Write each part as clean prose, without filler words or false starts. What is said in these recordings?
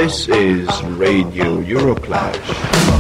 This is Radio Euroclash.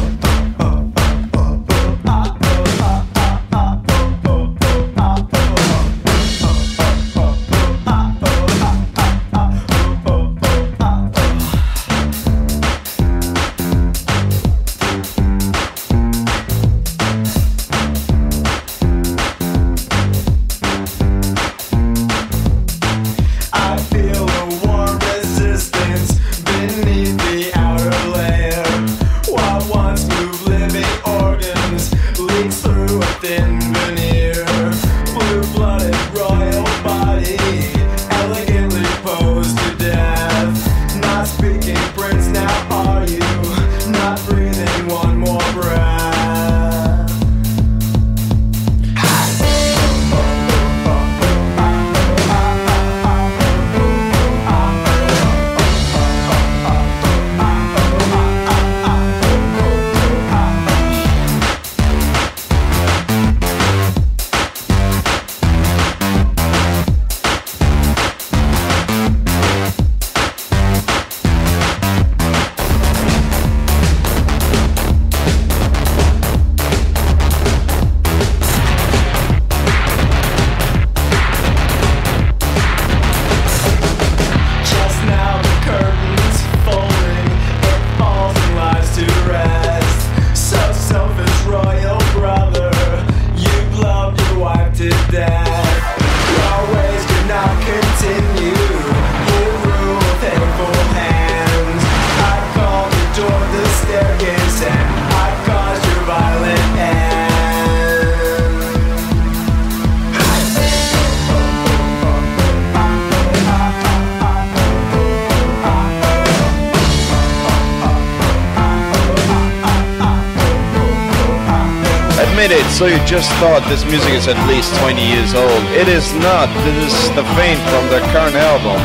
So you just thought this music is at least 20 years old. It is not. This is The Faint from their current album.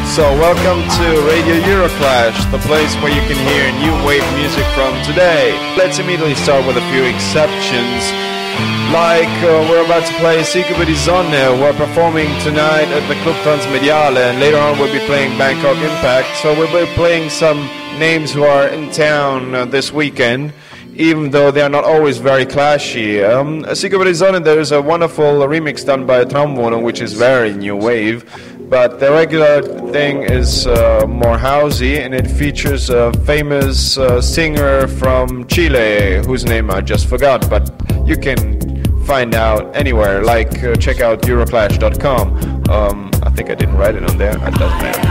So welcome to Radio euroclash, the place where you can hear new wave music from today. Let's immediately start with a few exceptions. Like we're about to play Sicubi di Sonne, who are performing tonight at the Club Transmediale, and later on we'll be playing Bangkok Impact. So we'll be playing some names who are in town this weekend, even though they are not always very clashy. Sicubi di Sonne, there is a wonderful remix done by Tramwono, which is very new wave, but the regular thing is more housey, and it features a famous singer from Chile, whose name I just forgot, but you can find out anywhere, like check out euroclash.com. I think I didn't write it on there, it doesn't matter.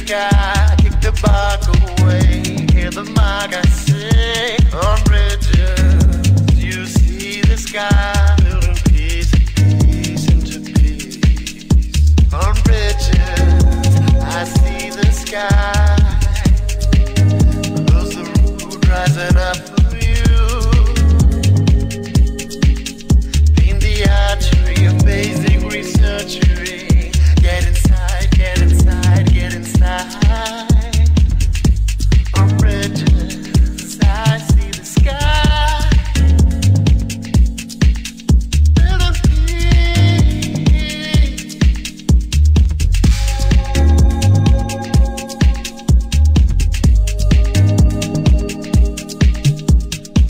sky, kick the bark away, hear the maga sing on bridges. You see the sky, building piece into peace. On bridges, I see the sky. Close the road, rising up for you. Paint the archery of basic researchery. Get inside, get inside, get inside. On bridges, I see the sky. Building peace.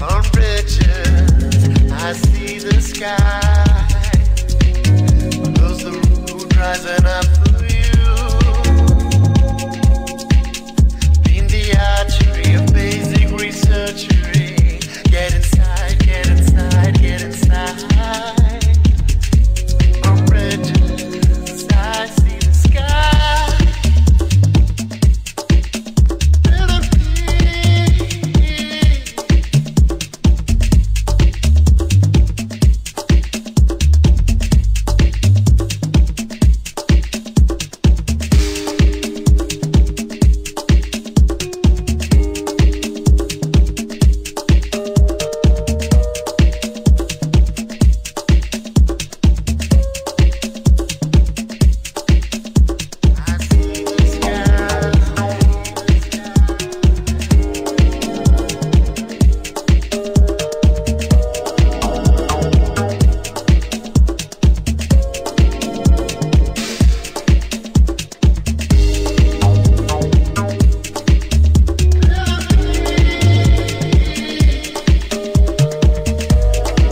On bridges, I see the sky. Close the road, rising up for you. In the archery of basic researchery. Get inside, get inside, get inside. On bridges, I see the sky. Building peace.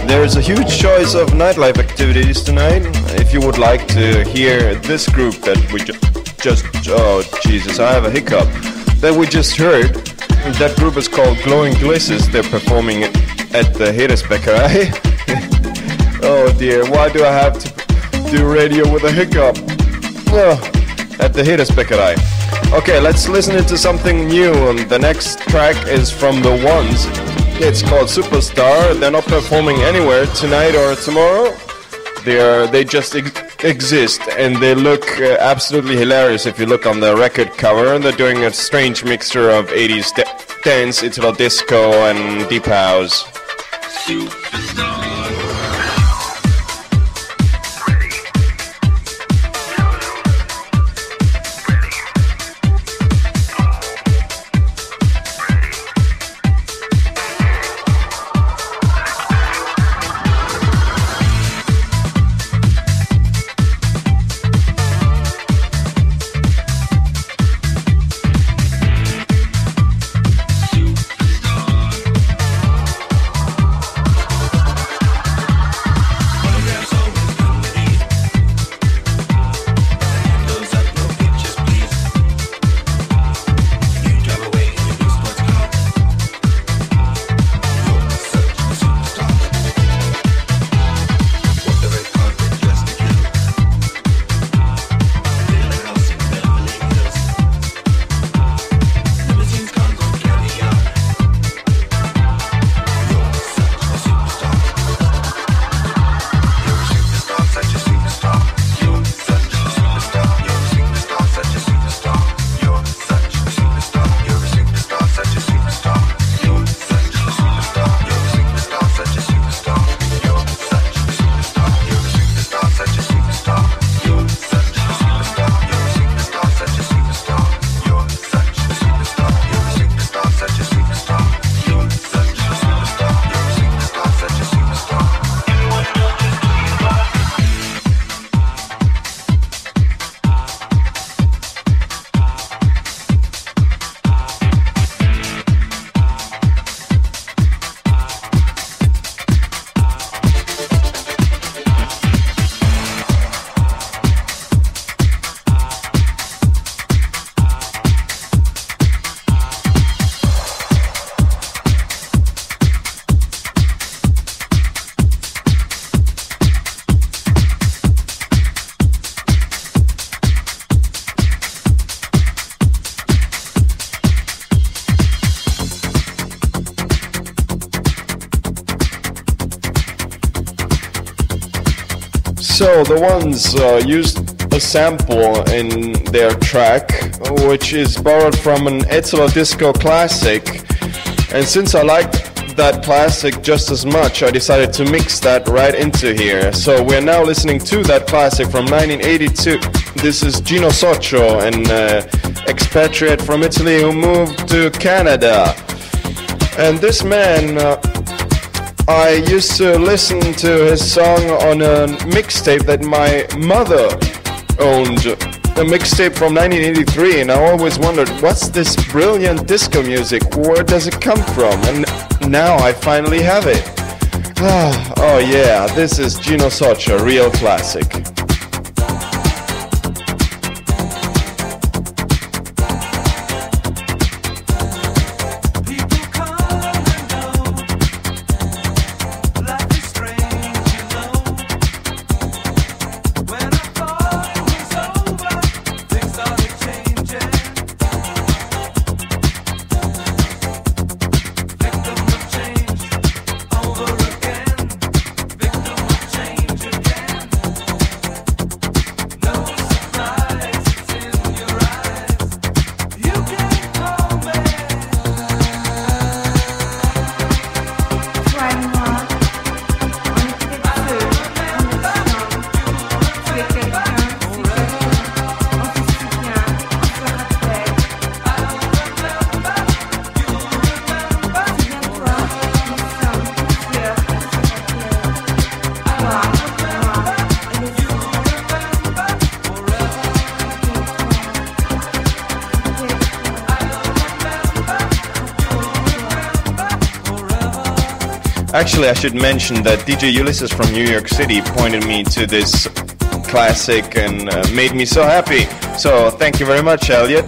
There's a huge choice of nightlife activities tonight. If you would like to hear this group that we just oh Jesus, I have a hiccup, that we just heard, that group is called Glowing Glizzes. They're performing at the Hedesbäckerei. Oh dear, why do I have to do radio with a hiccup? Oh, at the Hedesbäckerei. Okay, let's listen into something new. The next track is from The Ones. It's called Superstar. They're not performing anywhere tonight or tomorrow. They just exist, and they look absolutely hilarious if you look on the record cover. They're doing a strange mixture of 80s dance, Italo disco, and deep house. So the ones used a sample in their track, which is borrowed from an Italo disco classic. And since I liked that classic just as much, I decided to mix that right into here. So we're now listening to that classic from 1982. This is Gino Soccio, an expatriate from Italy who moved to Canada. And this man, I used to listen to his song on a mixtape that my mother owned, a mixtape from 1983, and I always wondered, what's this brilliant disco music? Where does it come from? And now I finally have it. Oh yeah, this is Gino Soccio, a real classic. Actually, I should mention that DJ Ulysses from New York City pointed me to this classic and made me so happy. So thank you very much, Elliot.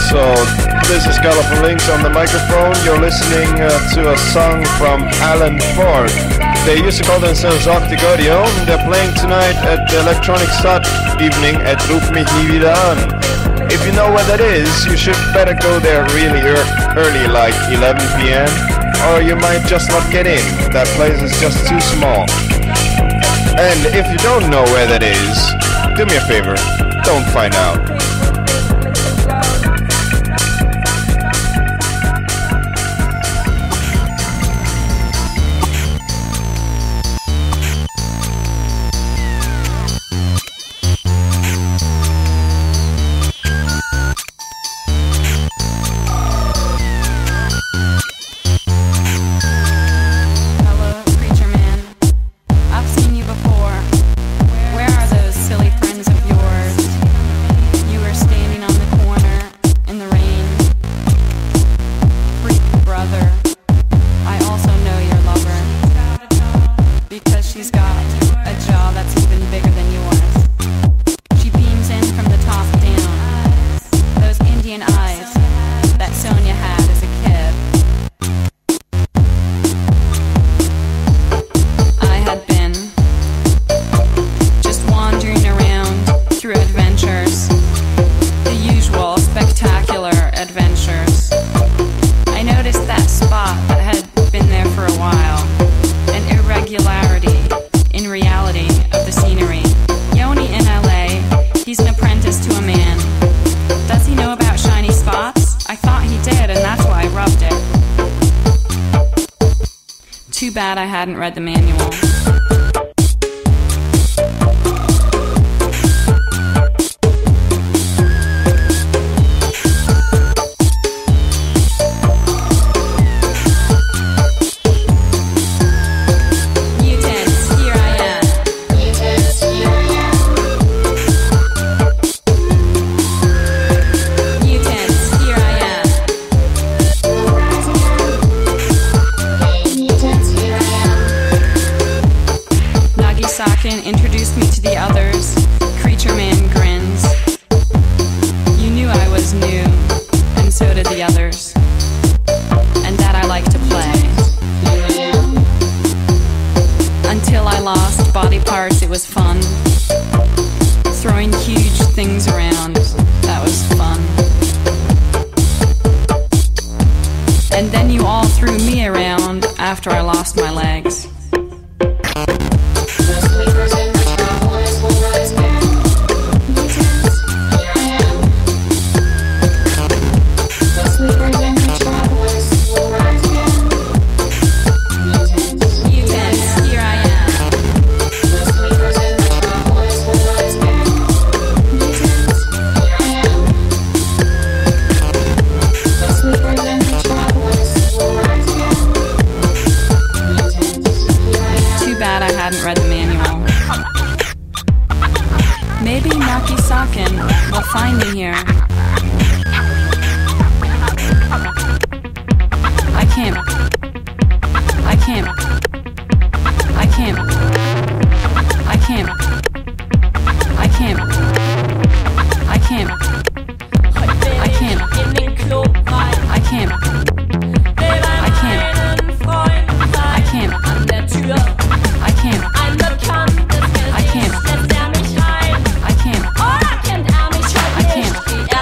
So, this is Carlo from lynX on the microphone. You're listening to a song from Alan Ford. They used to call themselves Octigodio. They're playing tonight at the Electronic Start evening at Ruf mich nie wieder an. If you know where that is, you should better go there really early, like 11 p.m. Or you might just not get in. That place is just too small. And if you don't know where that is, do me a favor, don't find out. Too bad I hadn't read the manual. Introduced me to the others. Creature Man grins. You knew I was new, and so did the others, and that I like to play. Until I lost body parts, it was fun. Throwing huge things around, that was fun. And then you all threw me around after I lost my legs. Hadn't read the manual. Maybe Naki Sakin will find me here. I can't. I can't. I can't. I can't. I can't. I can't. I can't. I can't. I can't. I can't. I can't. Ein bekanntes Gesicht, lässt er mich ein? I can't. Oder kennt er mich schon nicht?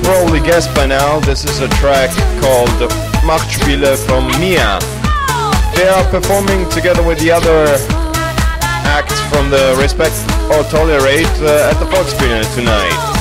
probably guessed by now, this is a track called Machtspiele from Mia. They are performing together with the other acts from the Respect or Tolerate at the Volksbühne tonight.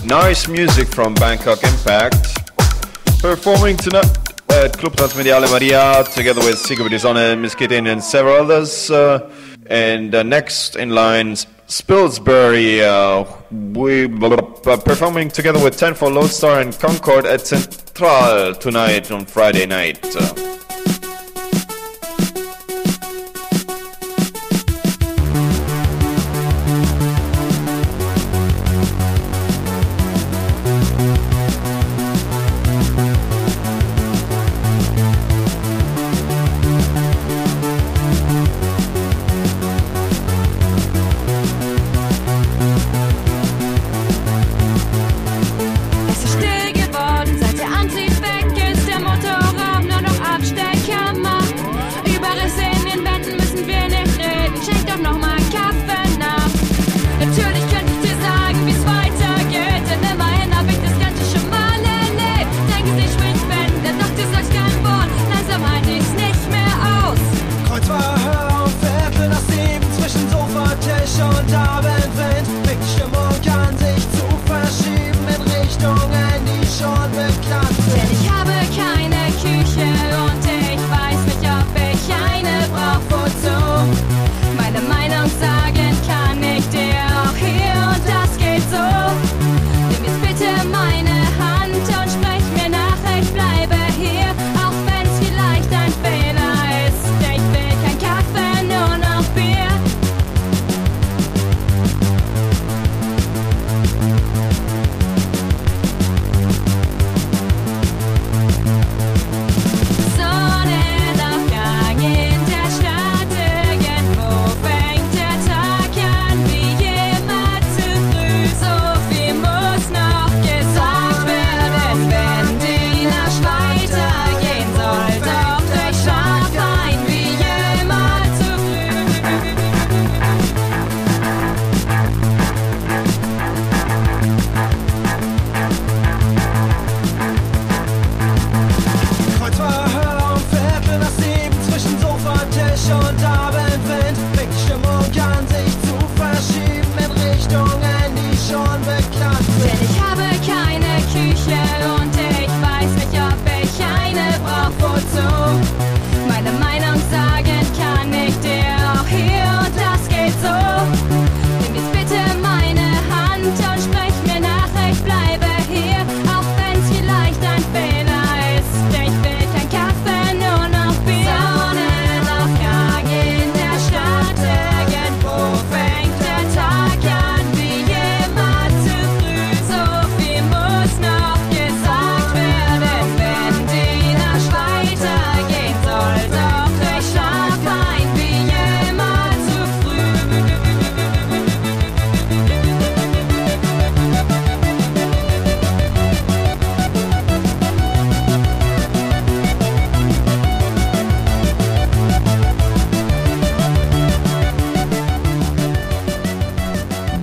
Nice music from Bangkok Impact. Performing tonight at Club Transmediale Maria together with Sigurd Isone, Miss Kittin and several others. And next in line, Spilsbury, performing together with Tenfold Lodestar and Concord at Central tonight on Friday night.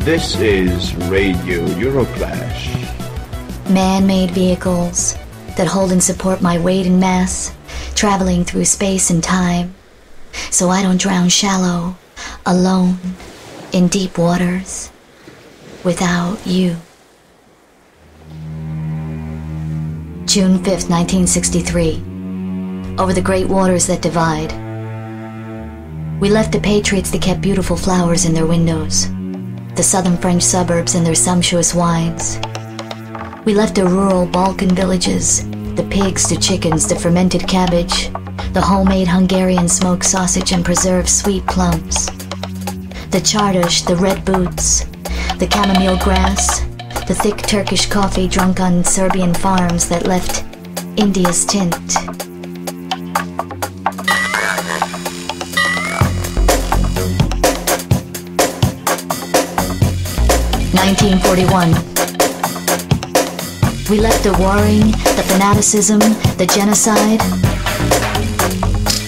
This is Radio EuroClash. Man-made vehicles that hold and support my weight and mass, traveling through space and time, so I don't drown shallow, alone, in deep waters, without you. June 5th, 1963. Over the great waters that divide. We left the patriots that kept beautiful flowers in their windows, the southern French suburbs and their sumptuous wines. We left the rural Balkan villages, the pigs, the chickens, the fermented cabbage, the homemade Hungarian smoked sausage and preserved sweet plums, the chardush, the red boots, the chamomile grass, the thick Turkish coffee drunk on Serbian farms that left India's tint. (1941). We left the warring, the fanaticism, the genocide,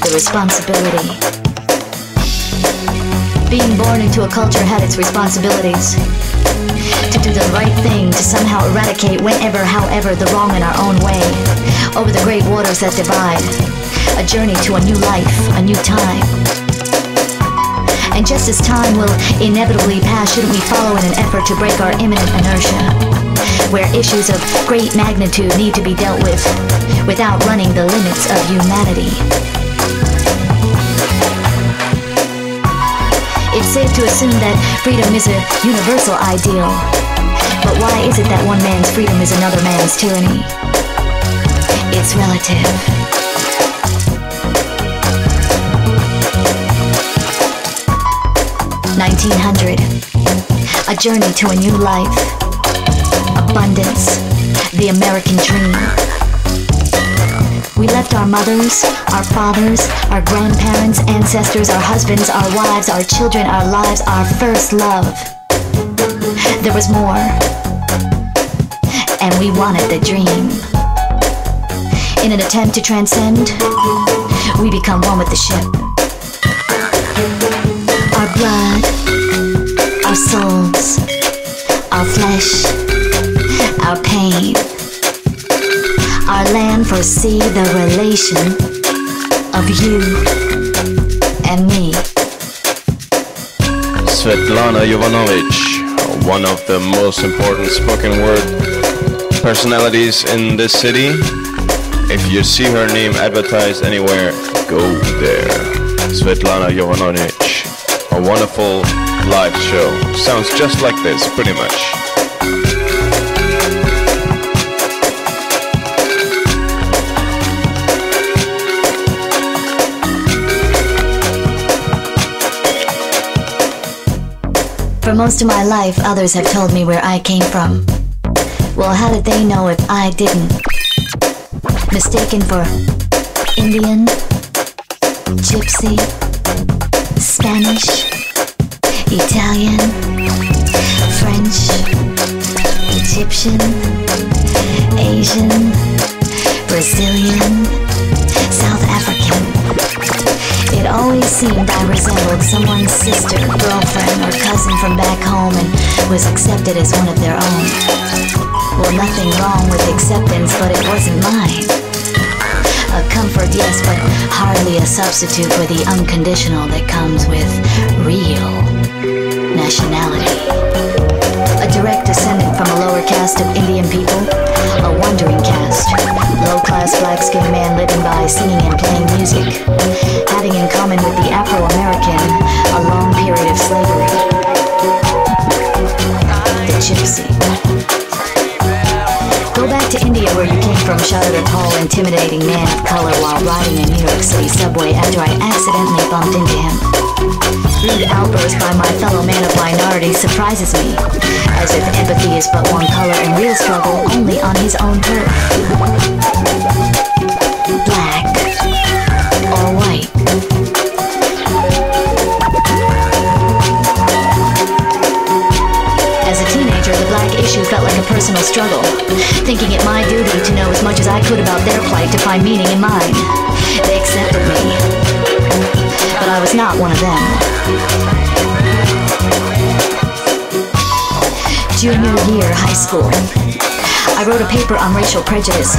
the responsibility. Being born into a culture had its responsibilities. To do the right thing, to somehow eradicate whenever, however, the wrong in our own way. Over the great waters that divide. A journey to a new life, a new time. And just as time will inevitably pass, shouldn't we follow in an effort to break our imminent inertia? where issues of great magnitude need to be dealt with without running the limits of humanity. It's safe to assume that freedom is a universal ideal. But why is it that one man's freedom is another man's tyranny? It's relative. $1900. A journey to a new life. Abundance. The American dream. We left our mothers, our fathers, our grandparents, ancestors, our husbands, our wives, our children, our lives, our first love. There was more. And we wanted the dream. In an attempt to transcend, we become one with the ship. Our blood, our souls, our flesh, our pain. Our land foresee the relation of you and me. Svetlana Jovanovic, one of the most important spoken word personalities in this city. If you see her name advertised anywhere, go there. Svetlana Jovanovic, a wonderful live show. Sounds just like this, pretty much. For most of my life, others have told me where I came from. Well, how did they know if I didn't? Mistaken for Indian, Gypsy, Spanish, Italian, French, Egyptian, Asian, Brazilian, South African. It always seemed I resembled someone's sister, girlfriend, or cousin from back home and was accepted as one of their own. Well, nothing wrong with acceptance, but it wasn't mine. A comfort, yes, but hardly a substitute for the unconditional that comes with real nationality. A direct descendant from a lower caste of Indian people, a wandering caste, low-class black-skinned man living by singing and playing music, having in common with the Afro-American a long period of slavery. The gypsy. Go back to India where you came from, shouted a tall, intimidating man of color while riding a New York City subway after I accidentally bumped into him. Rude outburst by my fellow man of minority surprises me, as if empathy is but one color and real struggle only on his own turf. Black or white. As a teenager, the black issue felt like a personal struggle, thinking it my duty to know as much as I could about their plight to find meaning in mine. They accepted me, but I was not one of them. Junior year, high school. I wrote a paper on racial prejudice.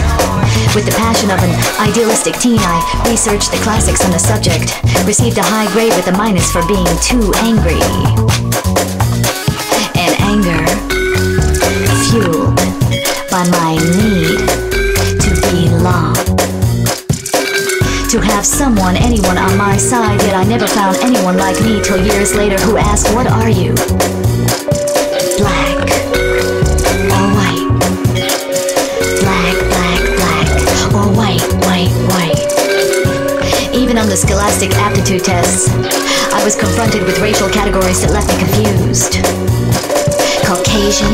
With the passion of an idealistic teen, I researched the classics on the subject, received a high grade with a minus for being too angry. And anger, fueled by my need to belong. To have someone, anyone on my side, yet I never found anyone like me till years later who asked, what are you? Black or white? Black, black, black, or white, white, white. Even on the scholastic aptitude tests, I was confronted with racial categories that left me confused. Caucasian,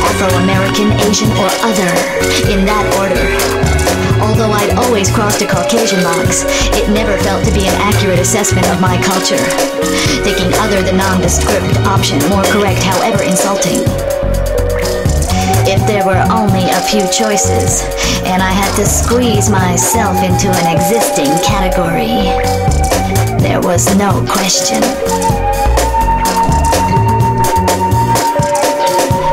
Afro-American, Asian, or other, in that order. Although I'd always crossed a Caucasian box, it never felt to be an accurate assessment of my culture. Thinking other the nondescript option more correct, however insulting. If there were only a few choices, and I had to squeeze myself into an existing category, there was no question.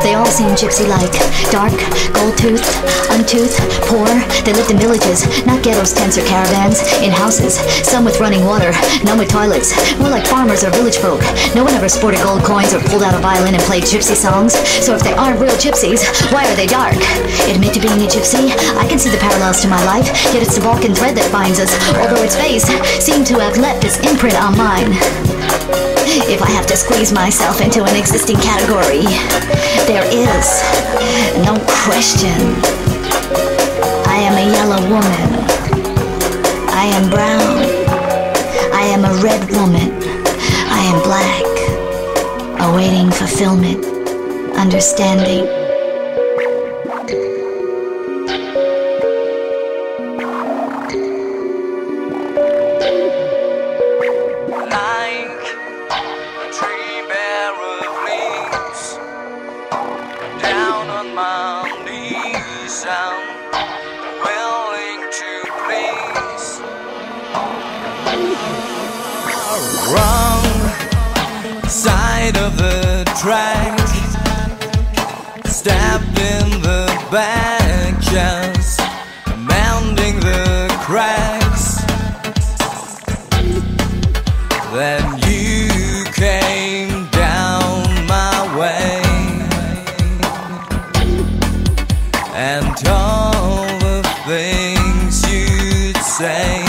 They all seem gypsy-like. Dark, gold-toothed, untoothed, poor. They lived in villages, not ghettos, tents, or caravans. In houses, some with running water, none with toilets. More like farmers or village folk. No one ever sported gold coins or pulled out a violin and played gypsy songs. So if they aren't real gypsies, why are they dark? Admit to being a gypsy? I can see the parallels to my life, yet it's the Vulcan thread that binds us. Although its face seemed to have left its imprint on mine. If I have to squeeze myself into an existing category, there is no question. I am a yellow woman. I am brown. I am a red woman. I am black. Awaiting fulfillment, understanding. Of the track, stabbed in the back, just mending the cracks. Then you came down my way, and all the things you'd say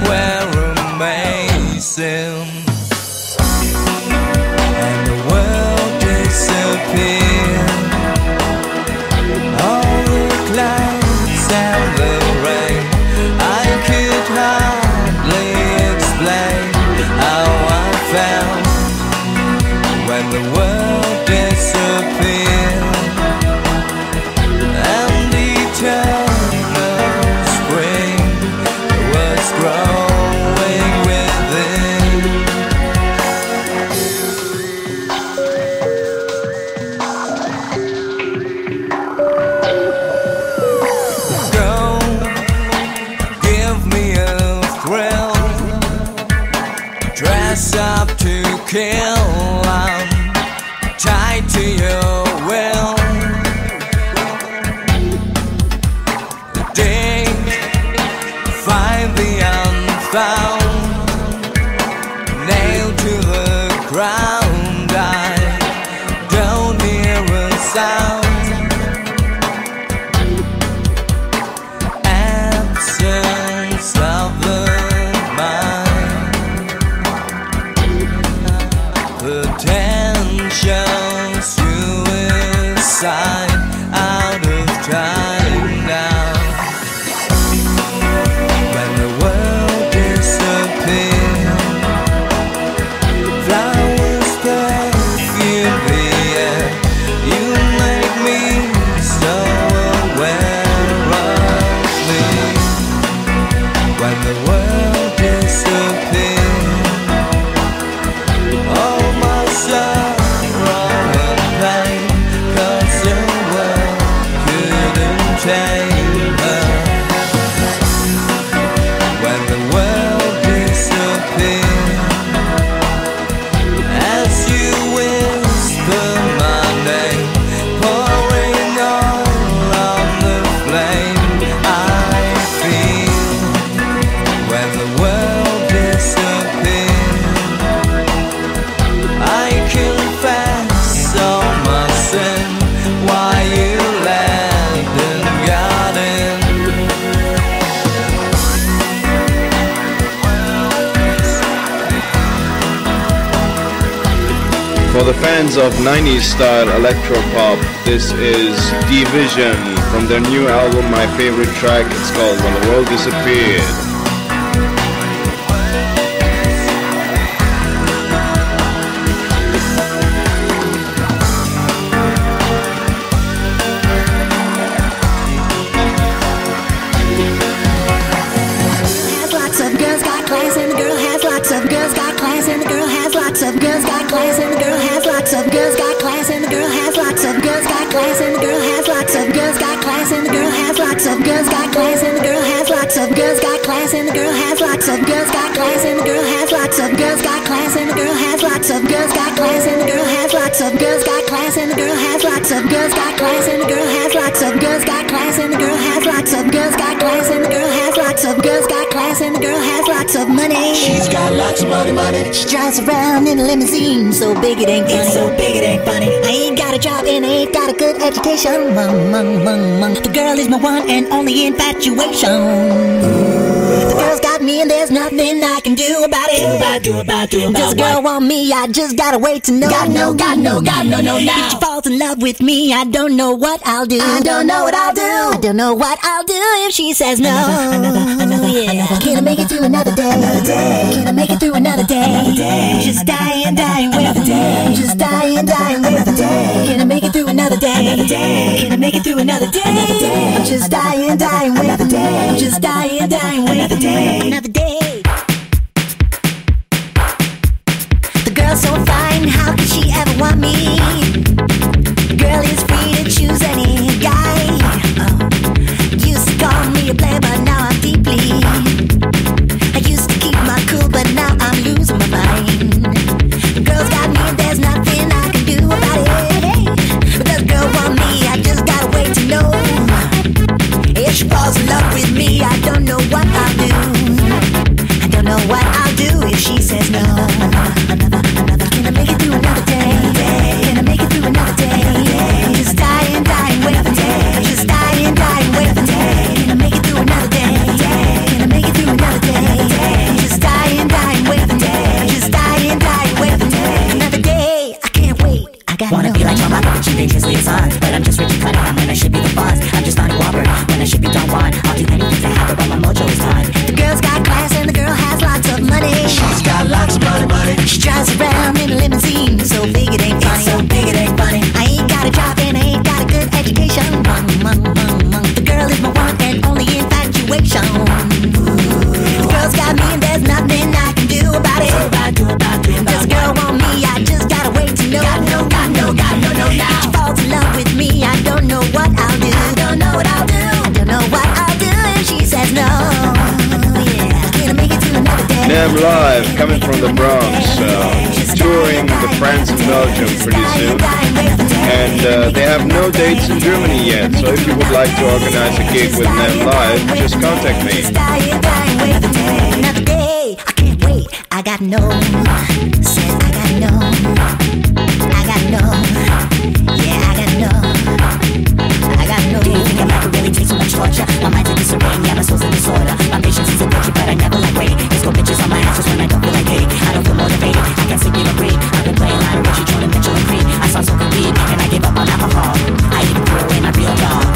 were amazing. All the clouds and the rain, I could hardly explain how I felt when the world disappeared, and eternal spring was growing within. Dress up to kill, I'm tied to your will. Dig, find the unfound, nailed to the ground. I don't hear a sound. Absence of the potential suicide, out of time now. When the world disappears, flowers perfume the air. You make me so aware of me. When the world disappears, when the world disappears, as you whisper my name, pouring oil on the flame, I feel. When the world disappears, I confess all my sin. Why you left and got in. For the fans of 90s style electropop, this is Division from their new album. My favorite track, it's called When the World Disappeared. Girls got class and the girl has lots of girls got class and the girl has lots of girls got class. class and the girl has lots of girls got class and the girl has lots of girls got class and the girl has lots of girls got class and the girl has lots of girls got class and the girl has lots of girls got class and the girl has lots of girls got class and the girl has lots of girls got class and the girl has lots of girls got class and the girl has lots of money. She's got lots of money. She drives around in a limousine, so big it ain't funny. It's so big it ain't funny. I ain't got a job and I ain't got a good education. The girl is my one and only infatuation. The girl's got me and there's nothing I can do about it. Does a girl want me? I just gotta wait to know. God no. If she falls in love with me, I don't know what I'll do. I don't know what I'll do. I don't know what I'll do if she says no. Yeah. Can I make it through another day? Can I make it through another day? Just dying, wait for day. Just dying, wait for day. Can I make it through another day? Can I make it through another day? Just dying, wait for day. Just dying, wait for day. Another day. The girl's so fine, how could she ever want me? The girl is free to choose any guy. Used to call me a player, but now I'm deeply. I used to keep my cool, but now I'm losing my mind. The girl's got me, and there's nothing I can do about it. But does the girl want me? I just gotta wait to know. If she falls in love with me, I don't know what I'll do. I don't know what I'll do if she says no. Can I make it through another day? Can I make it through another day? I'm just dying, wait for day. I'm just dying, wait for day. Can I make it through another day? Can I make it through another day? I'm just dying, wait for day. I'm just dying, wait for day. Another day, I can't wait. I gotta wanna know. be like John Michael, but you dangerously it's on. But I'm just Ricky Cunningham when I should be the boss. I'm just Donnie Wahlberg when I should be Don Juan. I'll do anything to have her, but my mojo is on. The girl's got class and the girl has lots of money. She's got lots of money. She drives around in a limousine, so big it ain't funny. It's so big it ain't funny. I ain't got a job and I ain't got a good education. The girl is my one and only infatuation. The girl's got me and there's nothing I can do about it. Does a girl want me? I just gotta wait to know. God no. If she falls in love with me, I don't know what I'll do. I don't know what I'll do. I don't know what I'll do if she says no. Yeah, can I make it to another day? Them live, coming from the Bronx, touring the France and Belgium pretty soon. And they have no dates in Germany yet, so if you would like to organize a gig with them live, just contact me. Another day, I can't wait. I got no, said I got no, I got no, yeah I got no, I got no. Do you think I could really take so much torture? My mind's in disarray, yeah, my soul's in disorder. My patience is a virtue, but I never like waiting. Let's go bitches on my answers when I don't feel like hating. I don't feel motivated, I can't sleep, even breathe. I've been playing Lionel Richie, Jordan, Mitchell, and Creed. I saw smoking weed, and I gave up on alcohol. I even threw away my real dog.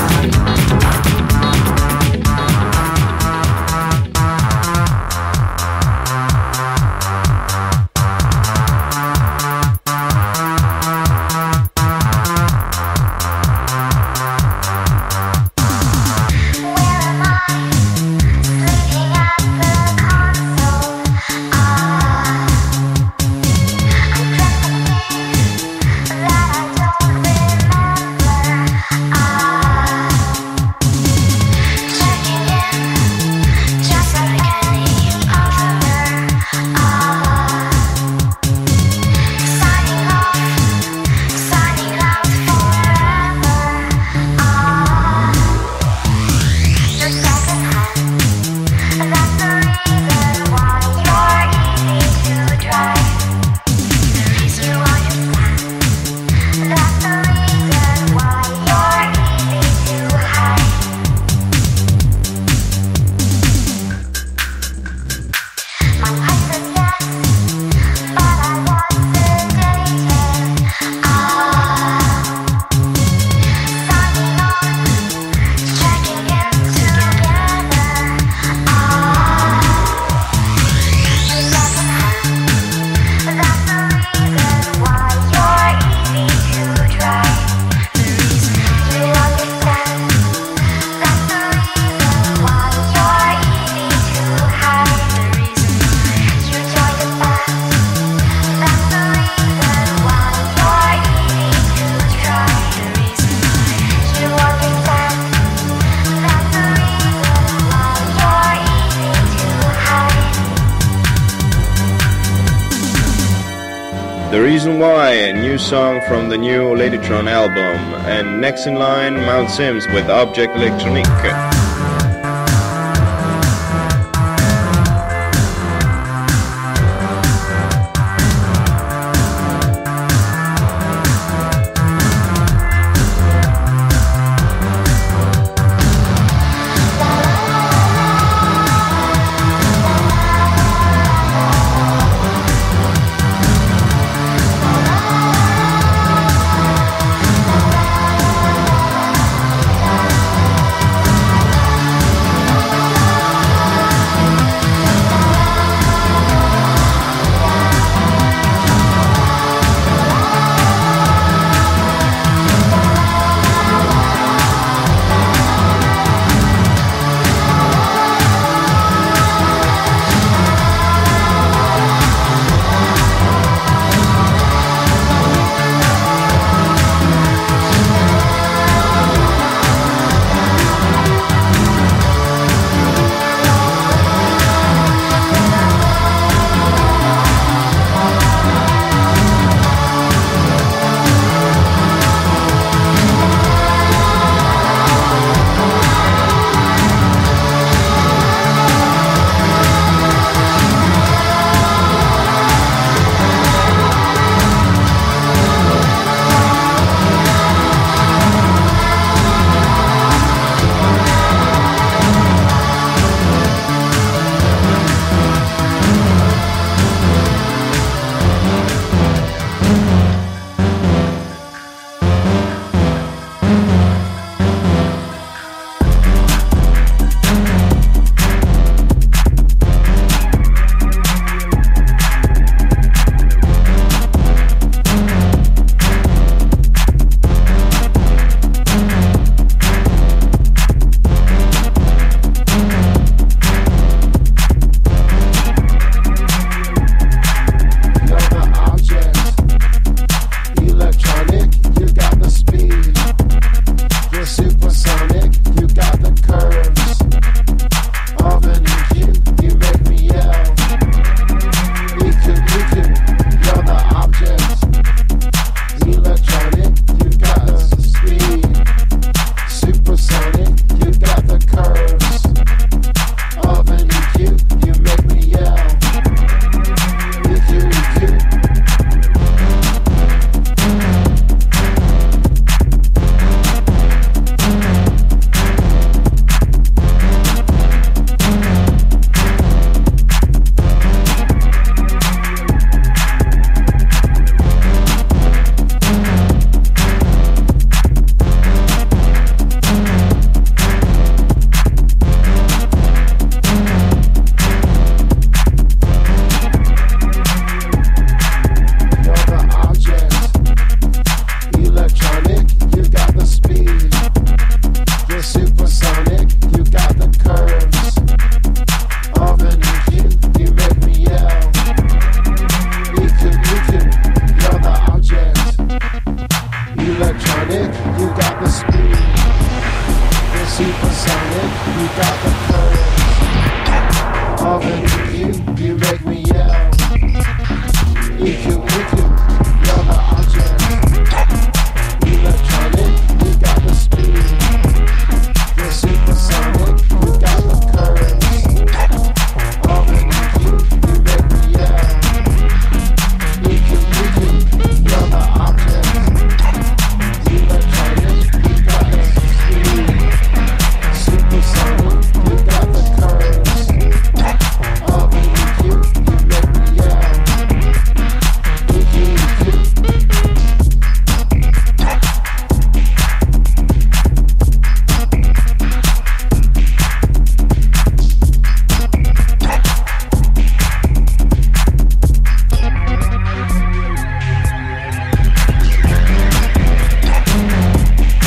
The Reason Why, a new song from the new Ladytron album. And next in line, Mount Sims with Object Electronique.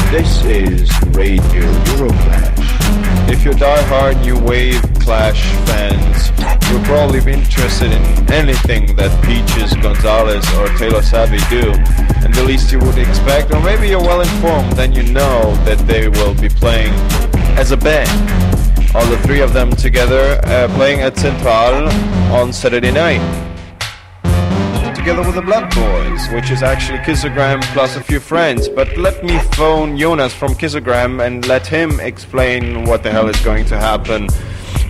This is Radio euroClash. If you're die-hard new wave Clash fans, you'll probably be interested in anything that Peaches, Gonzalez or Taylor Savvy do, and the least you would expect, or maybe you're well informed, then you know that they will be playing as a band. All the three of them together playing at Central on Saturday night. together with the Blood Boys, which is actually Kissogram plus a few friends. But let me phone Jonas from Kissogram and let him explain what the hell is going to happen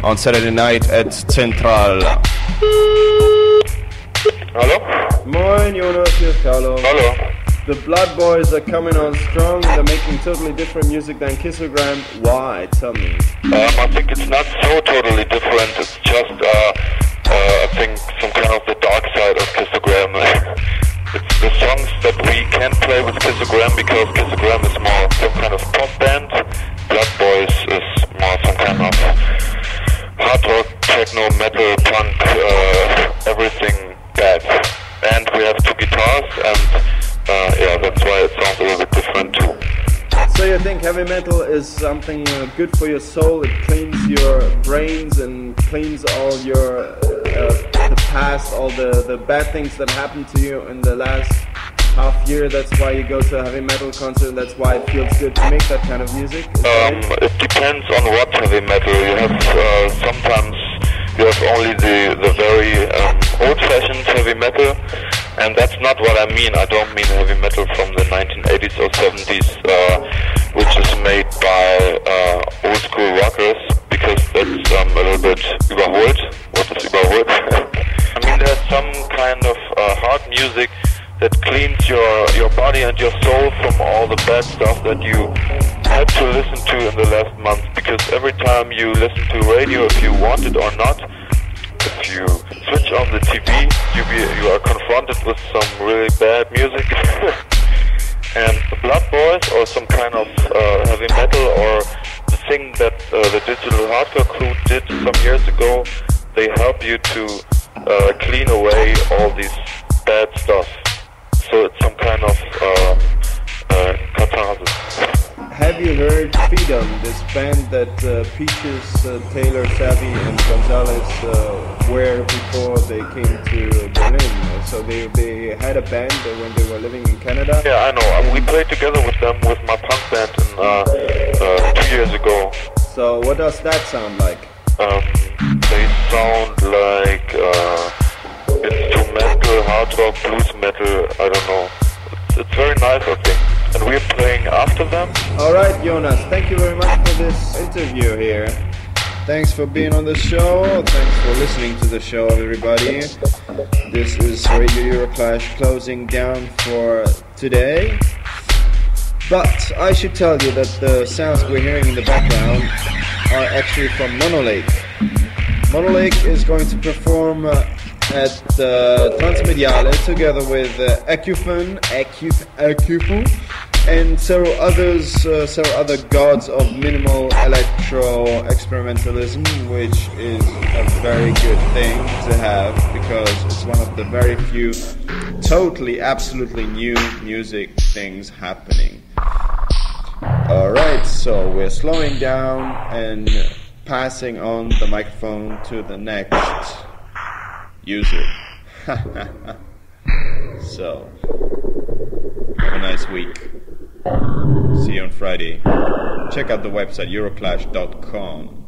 on Saturday night at Central. Hallo? Moin Jonas, hier ist Carlo. Hallo. The Blood Boys are coming on strong. They're making totally different music than Kissogram. Why? Tell me. I think it's not so totally different. It's just, I think, some kind of the dark side of Kissogram. It's the songs that we can't play with Kissogram because Kissogram is more some kind of pop band. Blood Boys is more some kind of hard rock, techno, metal, punk, everything bad. And we have two guitars and yeah, that's why it sounds a little bit different too. So you think heavy metal is something good for your soul? It cleans your brains and cleans all your the past, all the bad things that happened to you in the last half year. That's why you go to a heavy metal concert. That's why it feels good to make that kind of music. It depends on what heavy metal. You have sometimes you have only the very old-fashioned heavy metal. And that's not what I mean. I don't mean heavy metal from the 1980s or 70s, which is made by old school rockers, because that's a little bit überholt. What is überholt? I mean, there's some kind of hard music that cleans your body and your soul from all the bad stuff that you had to listen to in the last month. Because every time you listen to radio, if you want it or not, if you switch on the TV, you are confronted with some really bad music. And the Blood Boys, or some kind of heavy metal, or the thing that the digital hardcore crew did some years ago, they help you to clean away all this bad stuff. So it's some kind of catharsis. Have you heard Freedom, this band that Peaches, Taylor, Savvy and Gonzalez were before they came to Berlin? So they had a band when they were living in Canada? Yeah, I know. We played together with them with my punk band 2 years ago. So what does that sound like? They sound like instrumental, hard rock, blues metal, I don't know. It's very nice, I think. And we're playing after them. Alright, Jonas, thank you very much for this interview here. Thanks for being on the show. Thanks for listening to the show, everybody. This is Radio euroClash closing down for today. But I should tell you that the sounds we're hearing in the background are actually from Monolake. Monolake is going to perform at Transmediale together with Acufun, and several other gods of minimal electro experimentalism, which is a very good thing to have because it's one of the very few totally, absolutely new music things happening. Alright, so we're slowing down and passing on the microphone to the next user. So, have a nice week. See you on Friday. Check out the website euroclash.com.